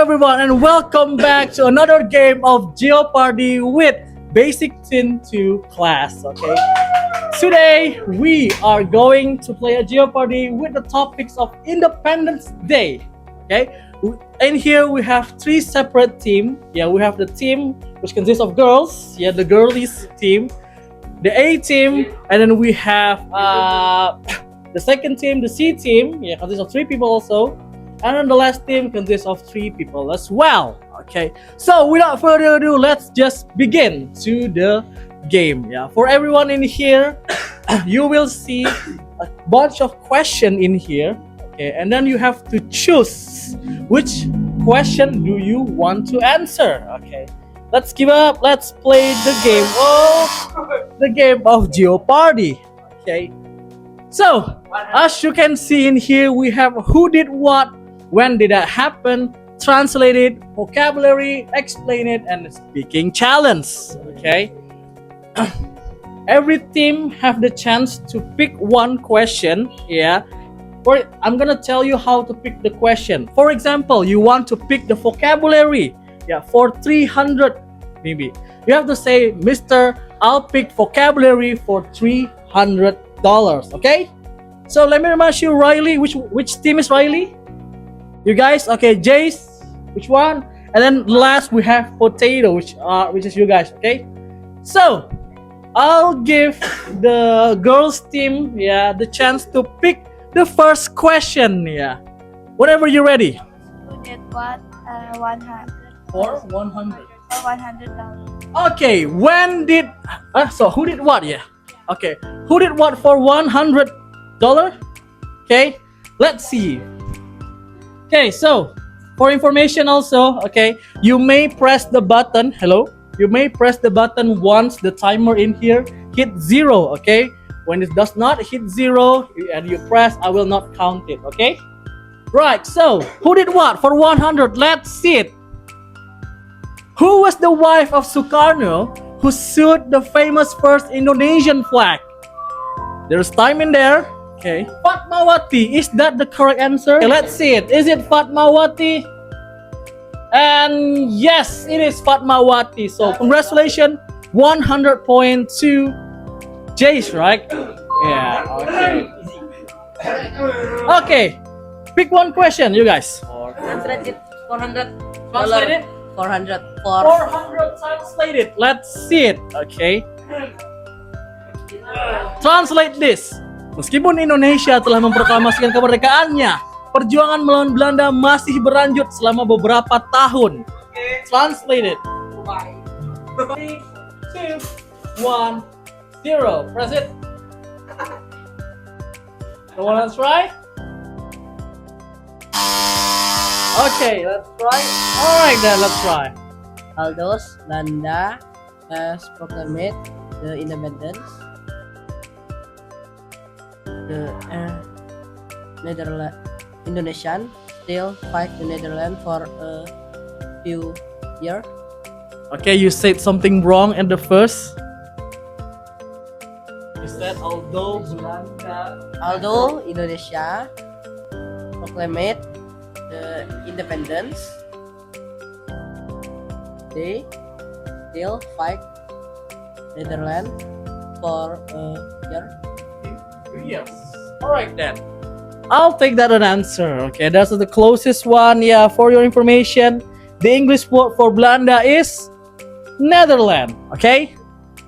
everyone, and welcome back to another game of Jeopardy with Basic Sin 2 class. Okay, today we are going to play a Jeopardy with the topics of Independence Day. Okay, in here we have three separate teams. Yeah, we have the team which consists of girls. Yeah, the girlies team, the A team, and then we have the second team, the C team. Yeah, consists of three people also. And then the last team consists of three people as well. Okay, so without further ado, let's just begin to the game. Yeah, for everyone in here, you will see a bunch of questions in here. Okay, and then you have to choose which question do you want to answer. Okay, let's give up. Let's play the game. The game of Jeopardy. Okay, so as you can see in here, we have who did what. When did that happen? Translate it, vocabulary, explain it, and speaking challenge. Okay. Every team have the chance to pick one question. Yeah. Or I'm gonna tell you how to pick the question. For example, you want to pick the vocabulary. Yeah, for 300 maybe. You have to say, Mr. I'll pick vocabulary for $300. Okay. So let me remind you, Riley. Which team is Riley? You guys, okay, Jace, which one? And then last we have Potato, which is you guys, okay? So I'll give the girls team, yeah, the chance to pick the first question, yeah. Whenever you're ready. Who did what? 100. For 100. For $100. Okay, when did? So who did what? Yeah. Okay, who did what for $100? Okay, let's see. Okay, so for information also, okay, you may press the button. Hello, you may press the button once the timer in here hit 0. Okay, when it does not hit 0 and you press, I will not count it. Okay, right. So who did what for 100? Let's see it. Who was the wife of Sukarno who sewed the famous first Indonesian flag? There's time in there. Okay, Fatmawati, is that the correct answer? Okay, let's see it. Is it Fatmawati? And yes, it is Fatmawati. So congratulations, 100 points to Jace, right? Yeah. Okay. Okay. Pick one question, you guys. 400. Translate it. 400. 400 translated. Let's see it. Okay. Translate this. Meskipun Indonesia telah memproklamasikan kemerdekaannya, perjuangan melawan Belanda masih berlanjut selama beberapa tahun. Translated. 3, 2, 1, 0. Press it. No one else try? Okay, let's try. Alright then, let's try. Although Belanda has proclaimed the independence, the Indonesian still fight the Netherlands for a few years. Okay, you said something wrong in the first. You said although Indonesia proclaimed the independence, they still fight Netherlands for a year. Yes. Alright then. I'll take that an answer. Okay, that's the closest one. Yeah, for your information, the English word for Belanda is Netherlands. Okay?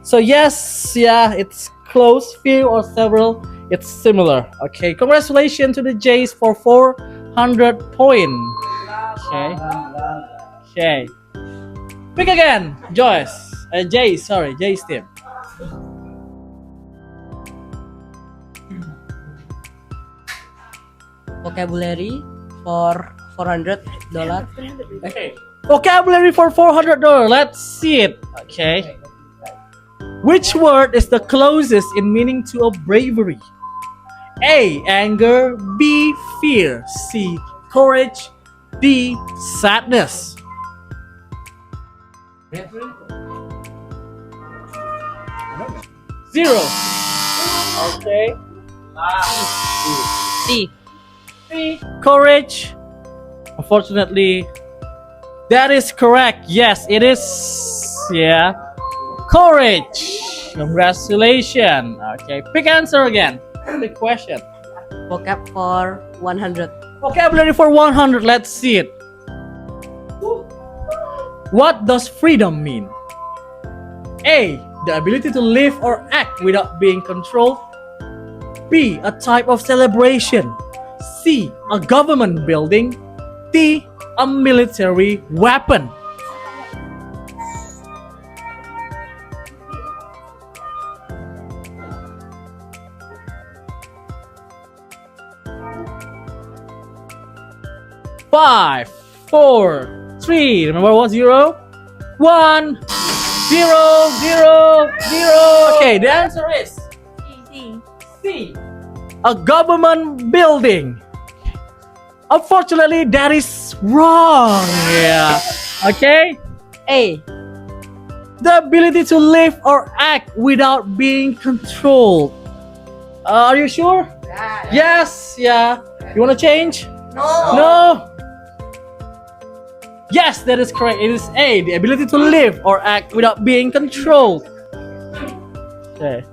So yes, yeah, it's close, few or several. It's similar. Okay, congratulations to the Jays for 400 points. Okay. Okay. Pick again, Joyce. Jays team. Vocabulary for $400. Okay. Vocabulary for $400. Let's see it. Okay. Which word is the closest in meaning to a bravery? A. Anger. B. Fear. C. Courage. D. Sadness. Zero. Okay. C. Courage. Unfortunately, That is correct. Yes, it is. Yeah. Courage. Congratulations. Okay, pick answer again. Pick question. Vocab for 100. Vocabulary for 100. Let's see it. What does freedom mean? A. The ability to live or act without being controlled. B. A type of celebration. C. A government building. D. A military weapon. Five, four, three. Remember what? 0, 1, 0, 0, 0. Okay, the answer is C. C. A government building. Unfortunately, that is wrong. Yeah. Okay. A. The ability to live or act without being controlled. Are you sure? Yes. Yeah. You wanna change? No. Yes, that is correct. It is A. The ability to live or act without being controlled. Okay.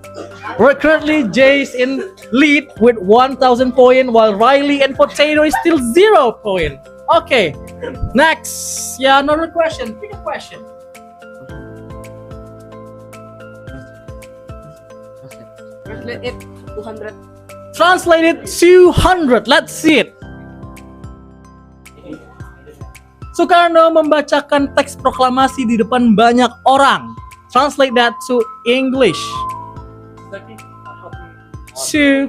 We're currently Jay's in lead with 1,000 points, while Riley and Potato is still 0 point. Okay. Next. Yeah, another question. Pick a question. Translate it 200. Translated 200. Let's see it. Soekarno membacakan teks proklamasi di depan banyak orang. Translate that to English. 2,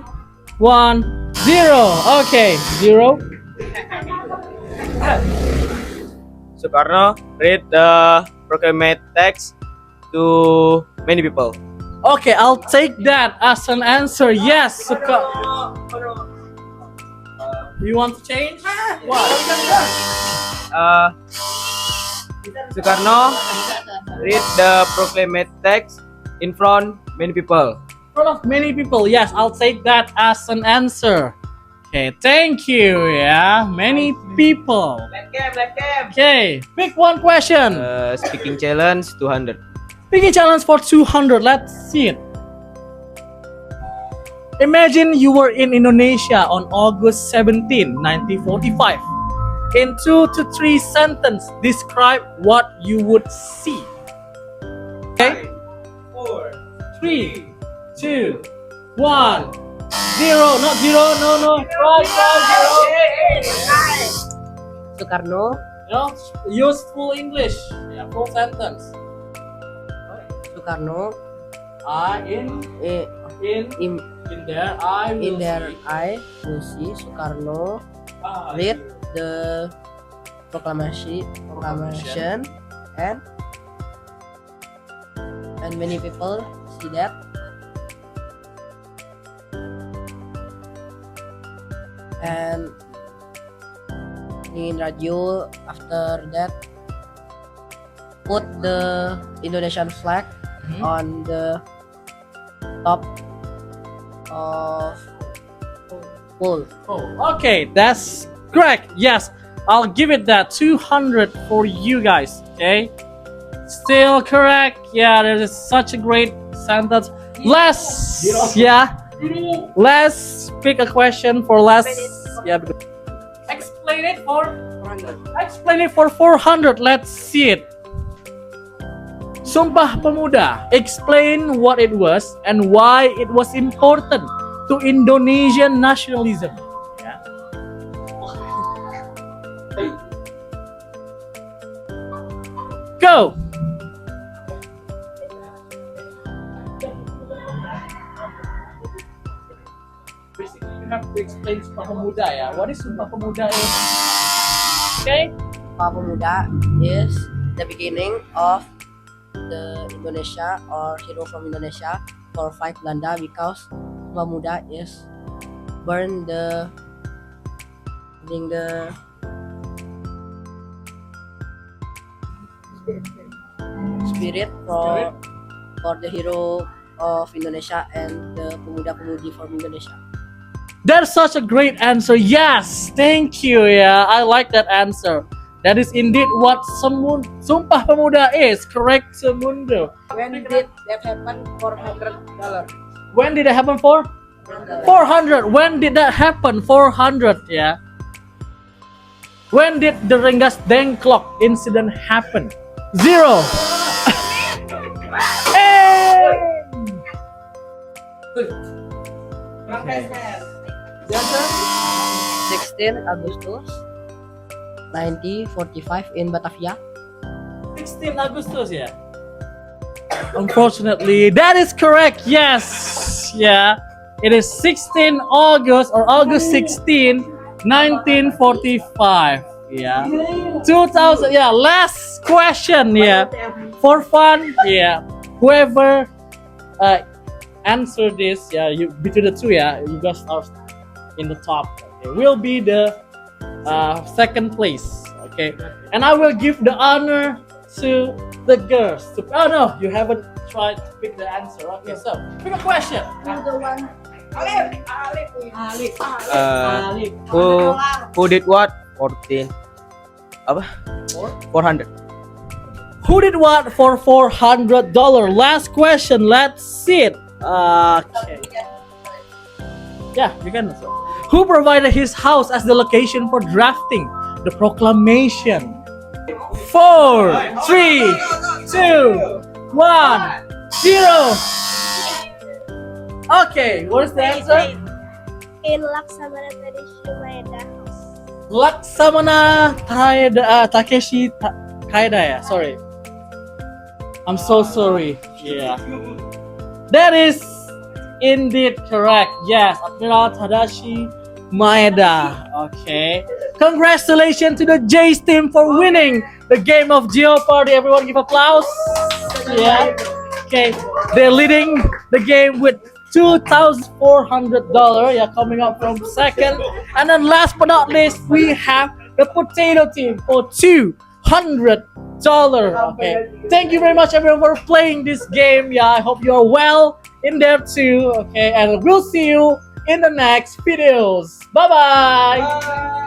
1, 0. Okay, 0. Soekarno read the proclamated text to many people. Okay, I'll take that as an answer. Yes, You want to change? What? Soekarno read the proclamated text in front many people. In front of many people. Yes, I'll take that as an answer. Okay, thank you. Yeah, many people. Okay, pick one question. Speaking challenge 200. Pick a challenge for 200. Let's see it. Imagine you were in Indonesia on August 17, 1945. In 2 to 3 sentences, describe what you would see. Okay? 4, 3, 2, 1, 0. Not 0. No. Try 0. Soekarno. No, use full English. Yeah, full sentence. Soekarno. In In there, I will in their see. eye, will see Soekarno read the proclamation and many people see that. And in radio after that put the Indonesian flag on the top of pole. Oh, okay, that's correct. Yes, I'll give it that 200 for you guys. Okay, still correct. Yeah, that is such a great sentence. Let's pick a question for less. Yeah, explain it for 400. Let's see it. Sumpah Pemuda. Explain what it was and why it was important to Indonesian nationalism. Yeah. Go. Basically, you have to explain Sumpah Pemuda. Yeah. What is Sumpah Pemuda? Okay. Sumpah Pemuda is the beginning of the Indonesia or hero from Indonesia for fight Belanda, because Sumpah Pemuda is burn the spirit for the hero of Indonesia and the pemuda-pemudi from Indonesia. That's such a great answer. Yes, thank you. Yeah, I like that answer. That is indeed what Sumpah Pemuda is. Correct, Semundo. When did that happen? $400. When did it happen for? 400. When did that happen? 400. Yeah. When did the Rengas Dengklok incident happen? 0. Hey! Okay. 16 Agustus 1945 in Batavia. 16 Agustus, yeah. Unfortunately, that is correct. Yes. Yeah. It is 16 August or August 16, 1945. Yeah. 2000. Yeah. Last question. Yeah. For fun. Yeah. Whoever answer this, yeah, you between the two, yeah, you guys are in the top. Okay. Will be the second place. Okay. And I will give the honor to the girls. Oh no, you haven't tried to pick the answer. Okay, so pick a question. Who did what? 14. Apa? 400. Who did what for $400? Last question. Let's see it. Okay. Yeah, you can answer. Who provided his house as the location for drafting the proclamation? 4, 3, 2, 1, 0. Okay, what is the answer? In Laksamana Takeshi Maeda house. Laksamana Takeshi Kaida, yeah. Sorry. I'm so sorry. Yeah. That is indeed correct. Yes, Admiral Tadashi Maeda. Okay. Congratulations to the Jays team for winning the game of Jeopardy. Everyone give applause. Yeah. Okay. They're leading the game with $2,400. Yeah, coming up from second. And then last but not least, we have the Potato team for $200. Okay. Thank you very much everyone for playing this game. Yeah, I hope you are well in there too. Okay, and we'll see you in the next videos. Bye-bye.